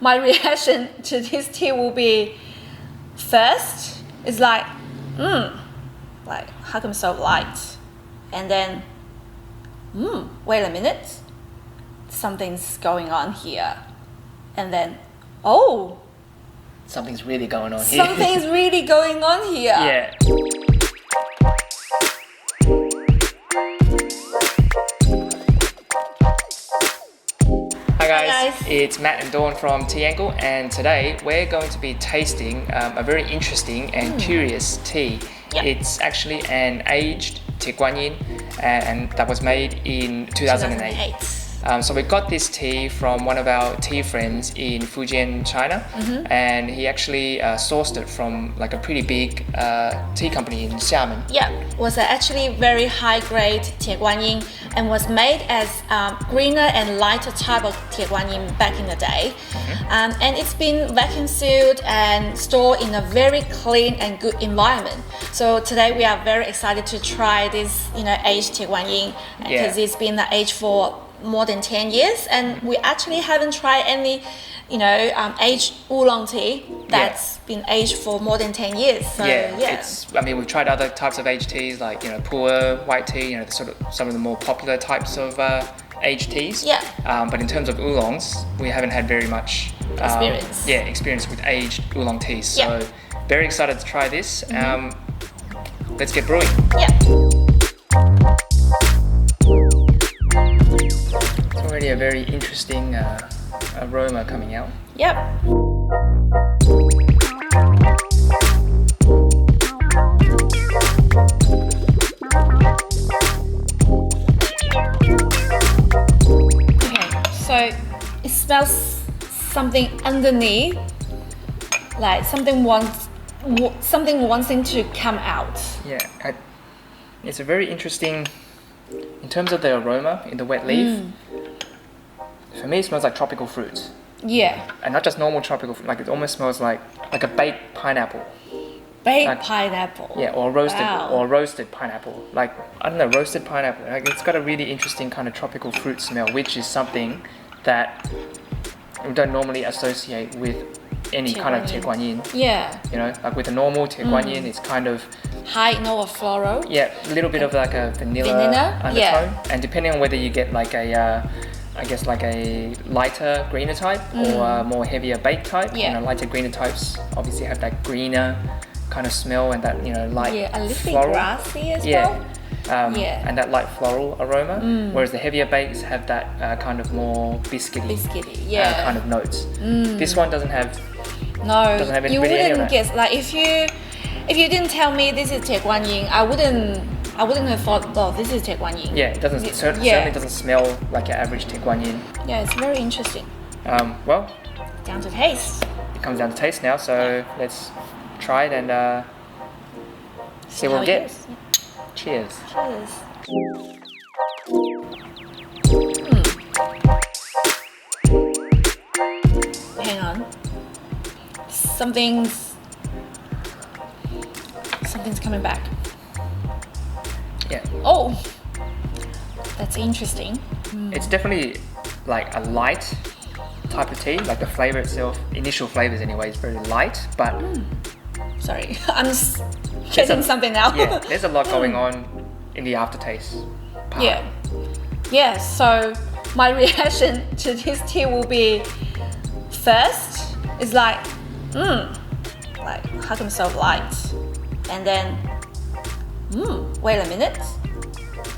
my reaction to this tea will be, first, it's like how come so light? And then, wait a minute, something's going on here. And then, oh, something's really going on here. something's really going on here. Yeah. Hi guys, it's Matt and Dawn from Tie Guan, and today we're going to be tasting a very interesting and curious tea. Yep. It's actually an aged Tie Guan Yin, and that was made in 2008. So we got this tea from one of our tea friends in Fujian, China, and he actually sourced it from like a pretty big tea company in Xiamen. Yeah, was actually very high grade Tie Guan Yin and was made as greener and lighter type of Tie Guan Yin back in the day. And it's been vacuum sealed and stored in a very clean and good environment. So today we are very excited to try this, aged Tie Guan Yin because it's been aged for more than 10 years, and we actually haven't tried any aged oolong tea that's been aged for more than 10 years. So, we've tried other types of aged teas like pu'er, white tea, sort of some of the more popular types of aged teas. But in terms of oolongs, we haven't had very much experience with aged oolong teas. So very excited to try this. Let's get brewing. Already a very interesting aroma coming out. Okay, so it smells something underneath, like something wanting to come out. It's a very interesting, in terms of the aroma in the wet leaf. For me, it smells like tropical fruits. And not just normal tropical fruit, like it almost smells like a baked pineapple. Pineapple. Or roasted pineapple. Like, I don't know, roasted pineapple. Like, it's got a really interesting kind of tropical fruit smell, which is something that we don't normally associate with any kind of Tie Guan Yin. Like with a normal Tie Guan Yin, it's kind of high note of floral. A little bit of like a vanilla undertone. And depending on whether you get like a like a lighter greener type or a more heavier baked type. Lighter greener types obviously have that greener kind of smell and that light a little floral. bit grassy as well. And that light floral aroma. Whereas the heavier bakes have that kind of more biscuity kind of notes. This one doesn't have any you really any of wouldn't that. guess. Like if you didn't tell me this is Tie Guan Yin, I wouldn't have thought, oh, this is Tie Guan Yin. It doesn't certainly doesn't smell like your average Tie Guan Yin. It's very interesting. Well, down to taste. It comes down to taste now, so let's try it and see what we get. Cheers. Hang on. Something's coming back. Oh, that's interesting. It's definitely like a light type of tea. Like the flavor itself, initial flavors anyway, is very light. But sorry, I'm just getting something now. There's a lot going on in the aftertaste part. So my reaction to this tea will be, first, it's like how come so light? And then, wait a minute,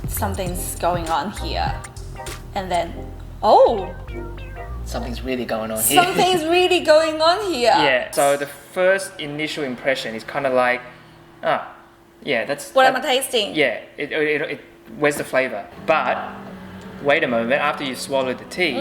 something's going on here. And then, oh, something's really going on here. Something's really going on here. So the first initial impression is kind of like, that's what am I tasting? Where's the flavor? But wait a moment, after you swallowed the tea,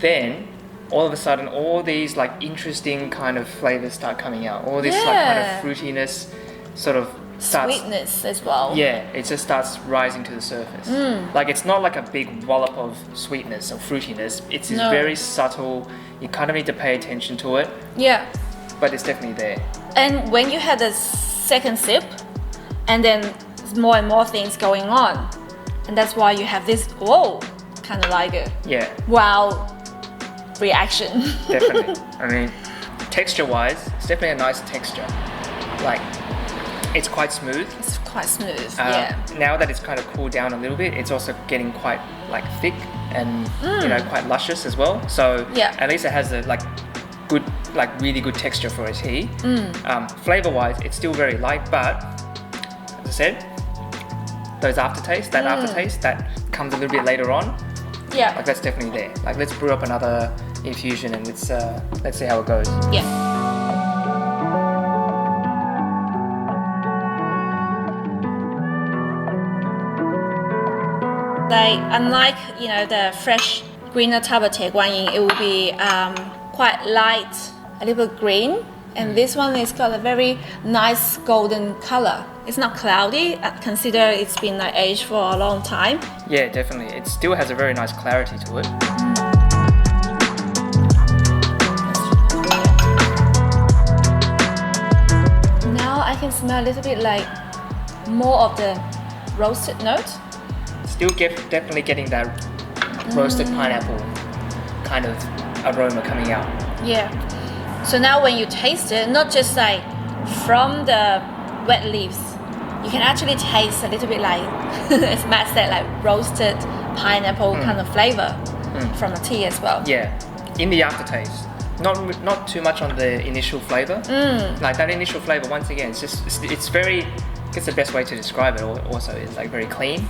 then all of a sudden all these like interesting kind of flavors start coming out. All this like kind of fruitiness sort of starts, sweetness as well. It just starts rising to the surface. Like it's not like a big wallop of sweetness or fruitiness. It's very subtle. You kind of need to pay attention to it. But it's definitely there. And when you had a second sip, and then more and more things going on, and that's why you have this kind of like wow reaction. Definitely. I mean, texture-wise, it's definitely a nice texture. Like, it's quite smooth. It's quite smooth, Now that it's kind of cooled down a little bit, it's also getting quite like thick and quite luscious as well. So at least it has a good, really good texture for a tea. Flavor-wise, it's still very light, but as I said, those aftertaste that comes a little bit later on. Yeah. Like that's definitely there. Like let's brew up another infusion and let's see how it goes. Yeah. Like unlike the fresh greener type of Tie Guan Yin, it will be quite light, a little bit green, and this one is got a very nice golden color. It's not cloudy. Consider it's been aged for a long time. Yeah, definitely. It still has a very nice clarity to it. Now I can smell a little bit more of the roasted note. Still definitely getting that roasted pineapple kind of aroma coming out. Yeah. So now when you taste it, not just from the wet leaves, you can actually taste a little bit as Matt said, roasted pineapple kind of flavor from the tea as well. Yeah, in the aftertaste. Not too much on the initial flavor. Like that initial flavor, once again, it's very, I guess the best way to describe it also is very clean.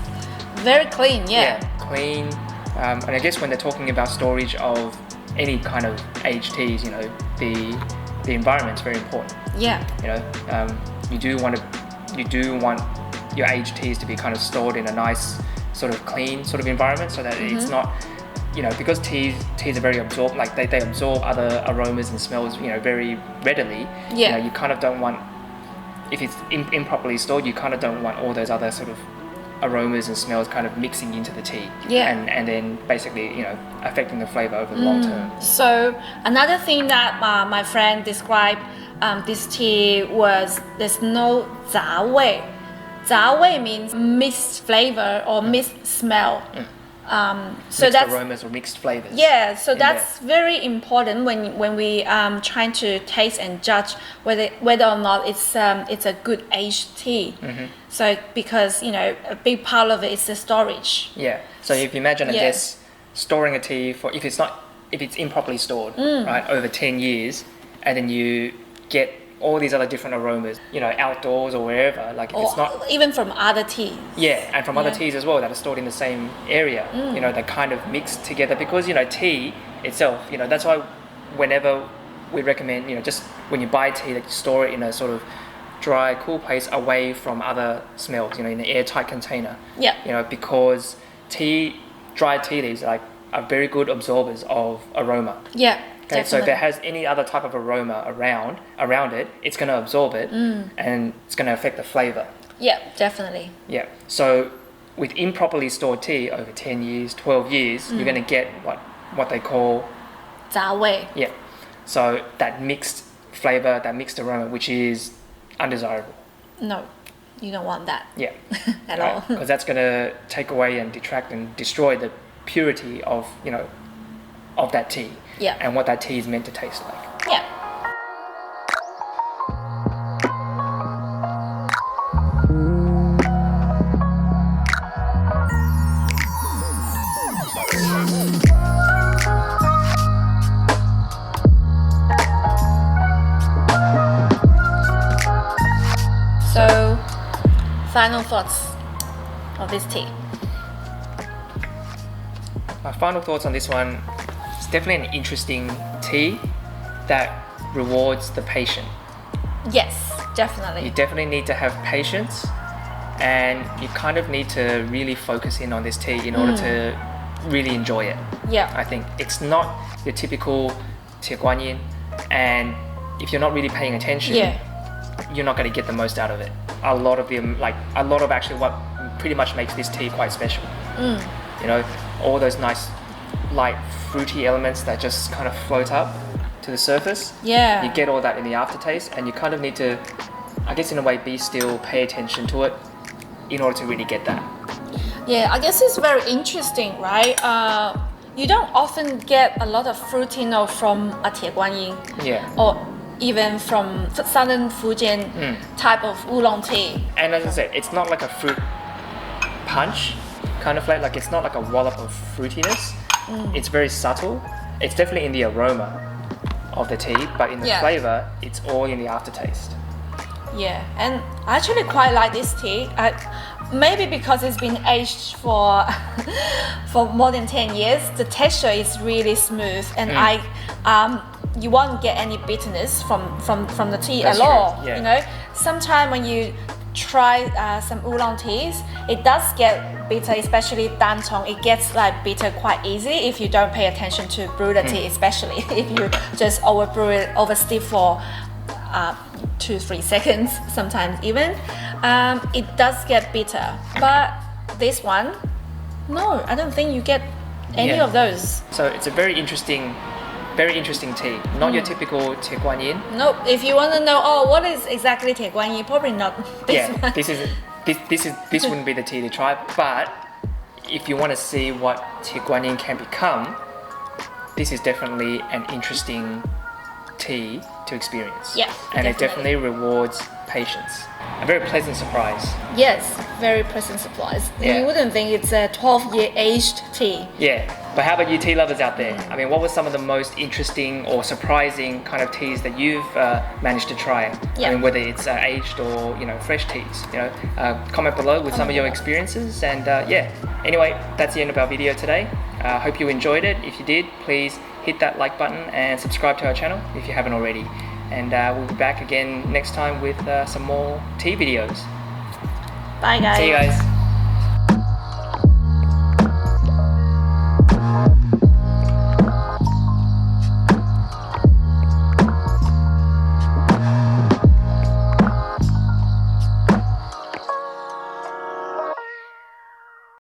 Very clean, yeah. Clean. And I guess when they're talking about storage of any kind of aged teas, the environment's very important. Yeah. You do want your aged teas to be kind of stored in a nice sort of clean sort of environment, so that it's not, because teas are very absorb, they absorb other aromas and smells, very readily. Yeah. You kind of don't want, if it's improperly stored, you kind of don't want all those other sort of aromas and smells kind of mixing into the tea. Yeah. And then basically, affecting the flavor over the long term. So another thing that my friend described this tea was there's no 杂味. 杂味 means mixed flavor or mixed smell. So mixed that's aromas or mixed flavors. Yeah, so that's very important when we trying to taste and judge whether or not it's a good aged tea. So because a big part of it is the storage. Yeah. So if you imagine, I guess, storing a tea if it's improperly stored, right, over 10 years, and then you get all these other different aromas, outdoors or wherever, if it's not even from other teas. Yeah, and from other teas as well that are stored in the same area, they kind of mix together because tea itself, that's why whenever we recommend, just when you buy tea, that you store it in a sort of dry, cool place away from other smells, in an airtight container. Yeah. Because dry tea leaves are very good absorbers of aroma. Yeah. Okay, so if it has any other type of aroma around it, it's going to absorb it and it's going to affect the flavor. Yeah, definitely. Yeah. So with improperly stored tea over 10 years, 12 years, you're going to get what they call 杂味. Yeah. So that mixed flavor, that mixed aroma, which is undesirable. No, you don't want that. Yeah. At all. Because that's going to take away and detract and destroy the purity of, of that tea. Yeah. And what that tea is meant to taste like. Yeah. So, final thoughts of this tea. My final thoughts on this one, it's definitely an interesting tea that rewards the patient. Yes, You definitely. definitely need to have patience, and you kind of need to really focus in on this tea in order to really enjoy it. Yeah. I think it's not your typical Tie Guan Yin, and if you're not really paying attention, you're not going to get the most out of it. A lot of actually what pretty much makes this tea quite special. All those nice light fruity elements that just kind of float up to the surface. Yeah. You get all that in the aftertaste, and you kind of need to, I guess in a way, be still, pay attention to it in order to really get that. Yeah, I guess it's very interesting, right? you don't often get a lot of fruity note from a Tie Guan Yin. Yeah. Or even from southern Fujian type of oolong tea. And as I said, it's not like a fruit punch kind of flavor. Like it's not like a wallop of fruitiness. It's very subtle. It's definitely in the aroma of the tea, but in the flavor, it's all in the aftertaste. Yeah, and I actually quite like this tea. Maybe because it's been aged for for more than 10 years, the texture is really smooth, and you won't get any bitterness from the tea at all. Yeah. You know, sometimes when you try some oolong teas, it does get bitter, especially dantong. It gets like bitter quite easy if you don't pay attention to brew the tea, especially if you just over brew it, over steep for 2-3 seconds, sometimes even. It does get bitter, but this one, no, I don't think you get any of those. So it's a very interesting tea. Not your typical Tie Guan Yin. Nope. If you want to know, what is exactly Tie Guan Yin, probably not this one. This wouldn't be the tea to try. But if you want to see what Tie Guan Yin can become, this is definitely an interesting tea to experience. Yeah, and it definitely rewards patience. A very pleasant surprise. Yes, very pleasant surprise. Yeah. You wouldn't think it's a 12-year aged tea. Yeah, but how about you tea lovers out there? I mean, what were some of the most interesting or surprising kind of teas that you've managed to try? Yeah. I mean, whether it's aged or fresh teas. Comment below with some of your experiences. And anyway, that's the end of our video today. Hope you enjoyed it. If you did, please hit that like button and subscribe to our channel if you haven't already. And we'll be back again next time with some more tea videos. Bye guys. See you guys.